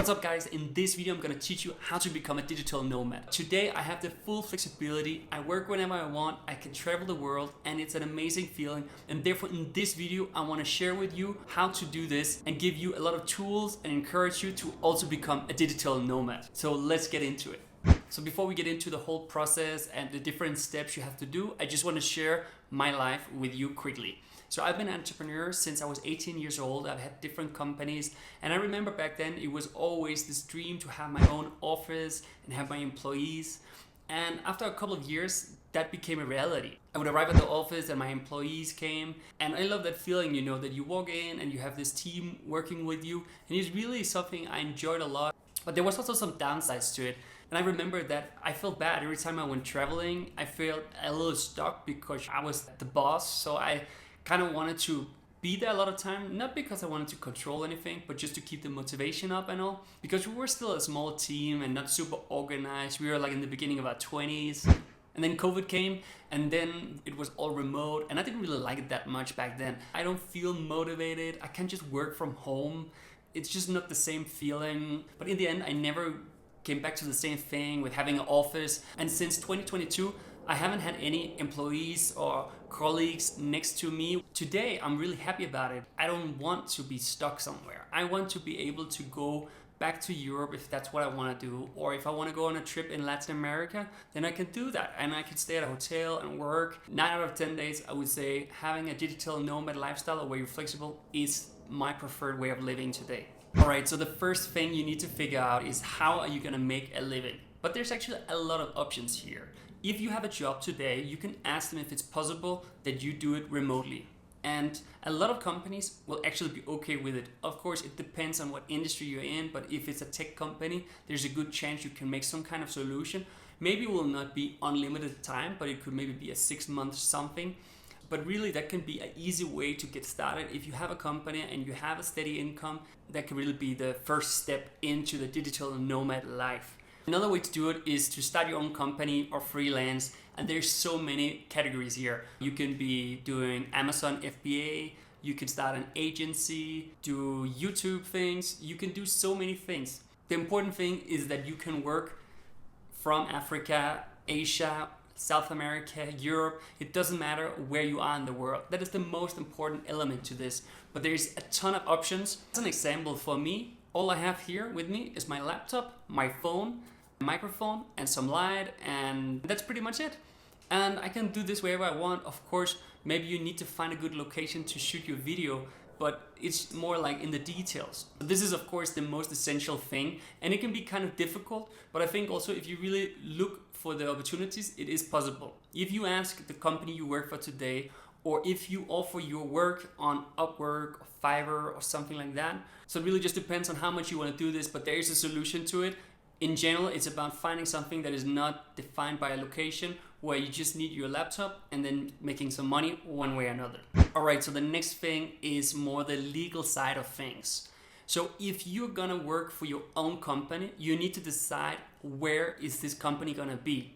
What's up guys, in this video I'm going to teach you how to become a digital nomad. Today I have the full flexibility, I work whenever I want, I can travel the world and it's an amazing feeling, and therefore in this video I want to share with you how to do this and give you a lot of tools and encourage you to also become a digital nomad. So let's get into it. So before we get into the whole process and the different steps you have to do, I just want to share my life with you quickly. So I've been an entrepreneur since I was 18 years old. I've had different companies, and I remember back then it was always this dream to have my own office and have my employees. And after a couple of years, that became a reality. I would arrive at the office and my employees came, and I love that feeling, you know, that you walk in and you have this team working with you, and it's really something I enjoyed a lot. But there was also some downsides to it. And I remember that I felt bad every time I went traveling. I felt a little stuck because I was the boss, so I kind of wanted to be there a lot of time, not because I wanted to control anything, but just to keep the motivation up and all, because we were still a small team and not super organized. We were like in the beginning of our 20s, and then COVID came, and then it was all remote, and I didn't really like it that much back then. I don't feel motivated. I can't just work from home. It's just not the same feeling. But in the end, I never came back to the same thing with having an office. And since 2022, I haven't had any employees or colleagues next to me. Today, I'm really happy about it. I don't want to be stuck somewhere. I want to be able to go back to Europe if that's what I want to do, or if I want to go on a trip in Latin America, then I can do that, and I can stay at a hotel and work. 9 out of 10 days, I would say having a digital nomad lifestyle where you're flexible is my preferred way of living today. Alright, so the first thing you need to figure out is how are you going to make a living? But there's actually a lot of options here. If you have a job today, you can ask them if it's possible that you do it remotely. And a lot of companies will actually be okay with it. Of course, it depends on what industry you're in, but if it's a tech company, there's a good chance you can make some kind of solution. Maybe it will not be unlimited time, but it could maybe be a 6-month something. But really, that can be an easy way to get started. If you have a company and you have a steady income, that can really be the first step into the digital nomad life. Another way to do it is to start your own company or freelance, and there's so many categories here. You can be doing Amazon FBA, you can start an agency, do YouTube things, you can do so many things. The important thing is that you can work from Africa, Asia, South America, Europe. It doesn't matter where you are in the world. That is the most important element to this. But there's a ton of options. As an example, for me, all I have here with me is my laptop, my phone, microphone, and some light, and that's pretty much it. And I can do this wherever I want. Of course, maybe you need to find a good location to shoot your video, but it's more like in the details. This is of course the most essential thing, and it can be kind of difficult, but I think also if you really look for the opportunities, it is possible. If you ask the company you work for today, or if you offer your work on Upwork or Fiverr or something like that. So it really just depends on how much you want to do this, but there is a solution to it. In general, it's about finding something that is not defined by a location, where you just need your laptop and then making some money one way or another. Alright, so the next thing is more the legal side of things. So if you're gonna work for your own company, you need to decide where is this company gonna be.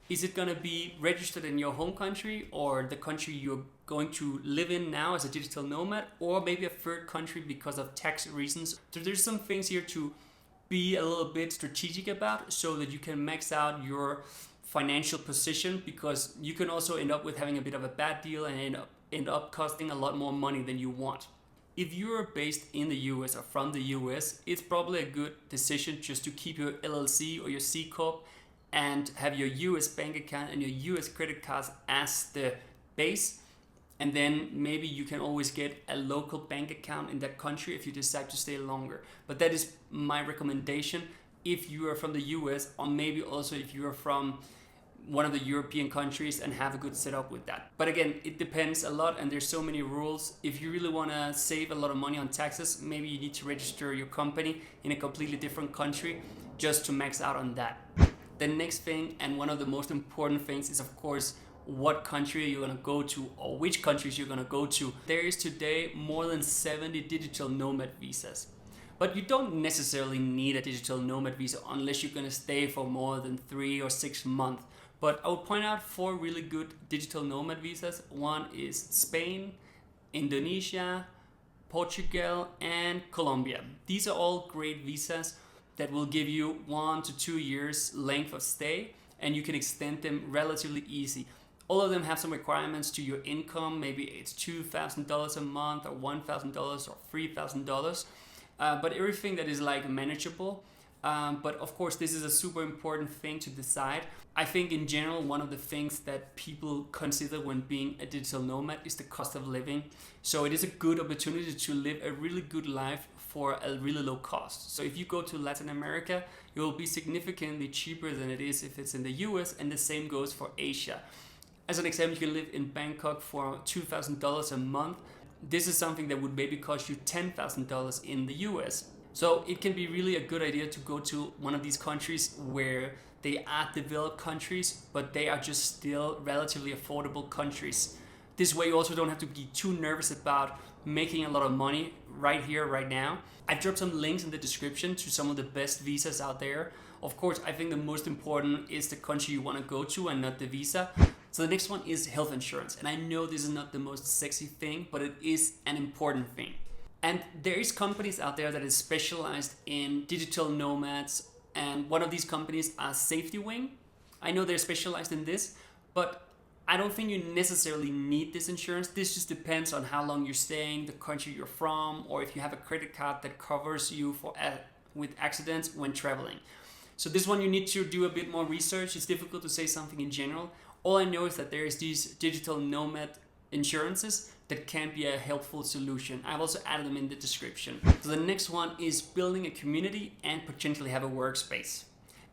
Is it gonna be registered in your home country, or the country you're going to live in now as a digital nomad, or maybe a third country because of tax reasons? So there's some things here to be a little bit strategic about, so that you can max out your financial position, because you can also end up with having a bit of a bad deal and end up costing a lot more money than you want. If you're based in the US or from the US, it's probably a good decision just to keep your LLC or your C-Corp and have your US bank account and your US credit cards as the base. And then maybe you can always get a local bank account in that country if you decide to stay longer. But that is my recommendation if you are from the US, or maybe also if you are from one of the European countries and have a good setup with that. But again, it depends a lot, and there's so many rules. If you really want to save a lot of money on taxes, maybe you need to register your company in a completely different country just to max out on that. The next thing, and one of the most important things, is of course what country you're going to go to, or which countries you're going to go to. There is today more than 70 digital nomad visas. But you don't necessarily need a digital nomad visa unless you're going to stay for more than 3 or 6 months. But I would point out 4 really good digital nomad visas. One is Spain, Indonesia, Portugal, and Colombia. These are all great visas that will give you 1 to 2 years length of stay, and you can extend them relatively easy. All of them have some requirements to your income. Maybe it's $2,000 a month or $1,000 or $3,000, but everything that is like manageable. But of course, this is a super important thing to decide. I think in general, one of the things that people consider when being a digital nomad is the cost of living. So it is a good opportunity to live a really good life for a really low cost. So if you go to Latin America, it will be significantly cheaper than it is if it's in the US, and the same goes for Asia. As an example, you can live in Bangkok for $2,000 a month. This is something that would maybe cost you $10,000 in the US. So it can be really a good idea to go to one of these countries where they are developed countries, but they are just still relatively affordable countries. This way you also don't have to be too nervous about making a lot of money right here, right now. I've dropped some links in the description to some of the best visas out there. Of course, I think the most important is the country you want to go to and not the visa. So the next one is health insurance. And I know this is not the most sexy thing, but it is an important thing. And there is companies out there that is specialized in digital nomads. And one of these companies are Safety Wing. I know they're specialized in this, but I don't think you necessarily need this insurance. This just depends on how long you're staying, the country you're from, or if you have a credit card that covers you with accidents when traveling. So this one you need to do a bit more research. It's difficult to say something in general. All I know is that there is these digital nomad insurances that can be a helpful solution. I've also added them in the description. So the next one is building a community and potentially have a workspace.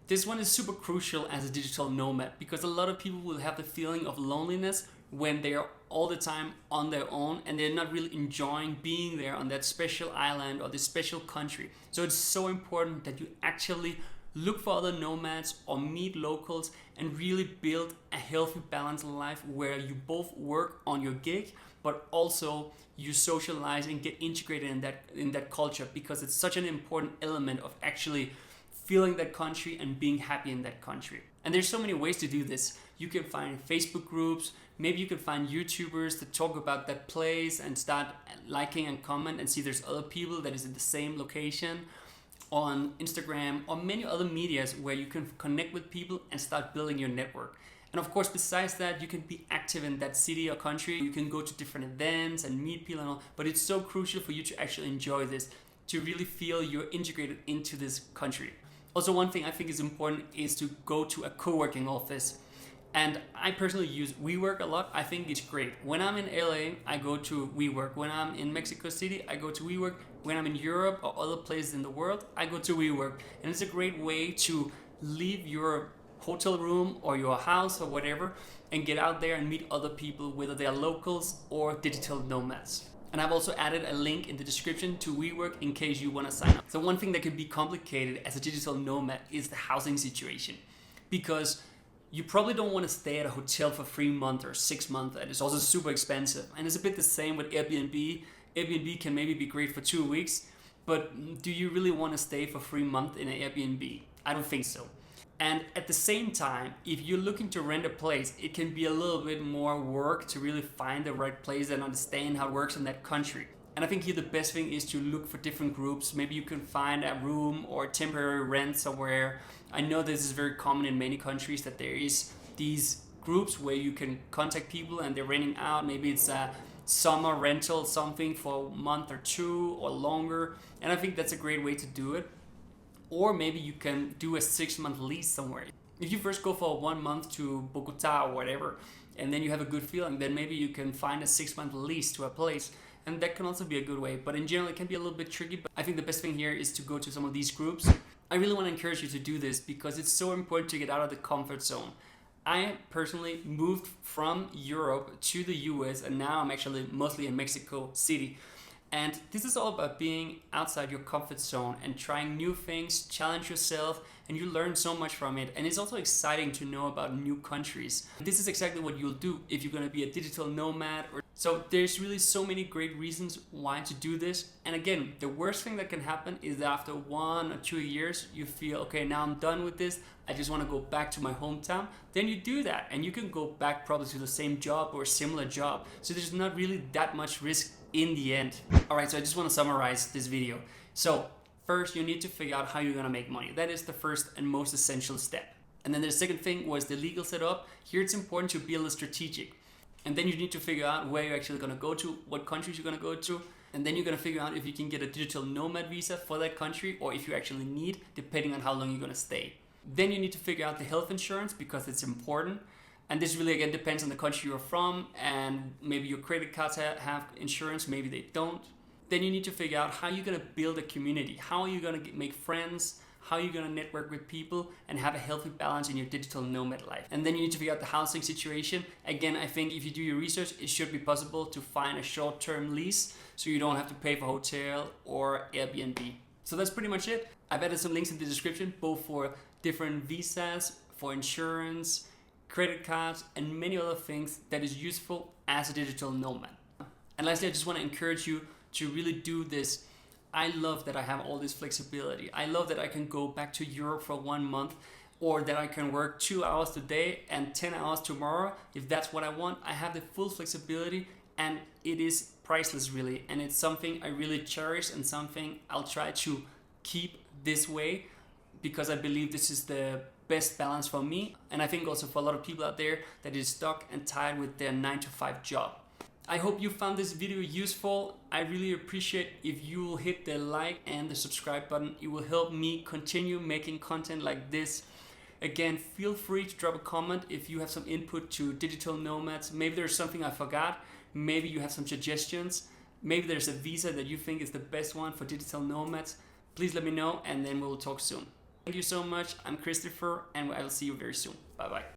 This one is super crucial as a digital nomad because a lot of people will have the feeling of loneliness when they are all the time on their own and they're not really enjoying being there on that special island or this special country. So it's so important that you actually look for other nomads or meet locals and really build a healthy, balanced life where you both work on your gig, but also you socialize and get integrated in that culture, because it's such an important element of actually feeling that country and being happy in that country. And there's so many ways to do this. You can find Facebook groups, maybe you can find YouTubers that talk about that place and start liking and comment and see there's other people that is in the same location, on Instagram or many other medias where you can connect with people and start building your network. And of course, besides that, you can be active in that city or country. You can go to different events and meet people and all, but it's so crucial for you to actually enjoy this, to really feel you're integrated into this country. Also, one thing I think is important is to go to a co-working office. And I personally use WeWork a lot. I think it's great. When I'm in LA, I go to WeWork. When I'm in Mexico City, I go to WeWork. When I'm in Europe or other places in the world, I go to WeWork. And it's a great way to leave your hotel room or your house or whatever and get out there and meet other people, whether they are locals or digital nomads. And I've also added a link in the description to WeWork in case you want to sign up. So one thing that can be complicated as a digital nomad is the housing situation, because you probably don't want to stay at a hotel for 3 months or 6 months, and it's also super expensive. And it's a bit the same with Airbnb. Airbnb can maybe be great for 2 weeks, but do you really want to stay for 3 months in an Airbnb? I don't think so. And at the same time, if you're looking to rent a place, it can be a little bit more work to really find the right place and understand how it works in that country. And I think here the best thing is to look for different groups. Maybe you can find a room or temporary rent somewhere. I know this is very common in many countries that there is these groups where you can contact people and they're renting out. Maybe it's a summer rental, something for a month or 2 or longer. And I think that's a great way to do it. Or maybe you can do a 6-month lease somewhere. If you first go for 1 month to Bogota or whatever, and then you have a good feeling, then maybe you can find a 6-month lease to a place. And that can also be a good way. But in general, it can be a little bit tricky. But I think the best thing here is to go to some of these groups. I really want to encourage you to do this because it's so important to get out of the comfort zone. I personally moved from Europe to the US, and now I'm actually mostly in Mexico City. And this is all about being outside your comfort zone and trying new things, challenge yourself, and you learn so much from it. And it's also exciting to know about new countries. This is exactly what you'll do if you're going to be a digital nomad. So there's really so many great reasons why to do this. And again, the worst thing that can happen is that after 1 or 2 years, you feel, okay, now I'm done with this. I just want to go back to my hometown. Then you do that and you can go back probably to the same job or a similar job. So there's not really that much risk in the end. Alright, so I just want to summarize this video. So first, you need to figure out how you're going to make money. That is the first and most essential step. And then the second thing was the legal setup. Here it's important to build a strategic. And then you need to figure out where you're actually going to go to, what countries you're going to go to. And then you're going to figure out if you can get a digital nomad visa for that country or if you actually need, depending on how long you're going to stay. Then you need to figure out the health insurance because it's important. And this really, again, depends on the country you're from, and maybe your credit cards have insurance, maybe they don't. Then you need to figure out how you're going to build a community. How are you going to make friends? How are you going to network with people and have a healthy balance in your digital nomad life? And then you need to figure out the housing situation. Again, I think if you do your research, it should be possible to find a short-term lease so you don't have to pay for hotel or Airbnb. So that's pretty much it. I've added some links in the description, both for different visas, for insurance, credit cards, and many other things that is useful as a digital nomad. And lastly, I just want to encourage you to really do this. I love that I have all this flexibility. I love that I can go back to Europe for 1 month, or that I can work 2 hours today and 10 hours tomorrow. If that's what I want, I have the full flexibility, and it is priceless really. And it's something I really cherish and something I'll try to keep this way because I believe this is the best balance for me. And I think also for a lot of people out there that is stuck and tired with their 9-to-5 job. I hope you found this video useful. I really appreciate if you will hit the like and the subscribe button. It will help me continue making content like this. Again, feel free to drop a comment if you have some input to digital nomads. Maybe there's something I forgot. Maybe you have some suggestions. Maybe there's a visa that you think is the best one for digital nomads. Please let me know and then we'll talk soon. Thank you so much. I'm Kristoffer and I will see you very soon. Bye bye.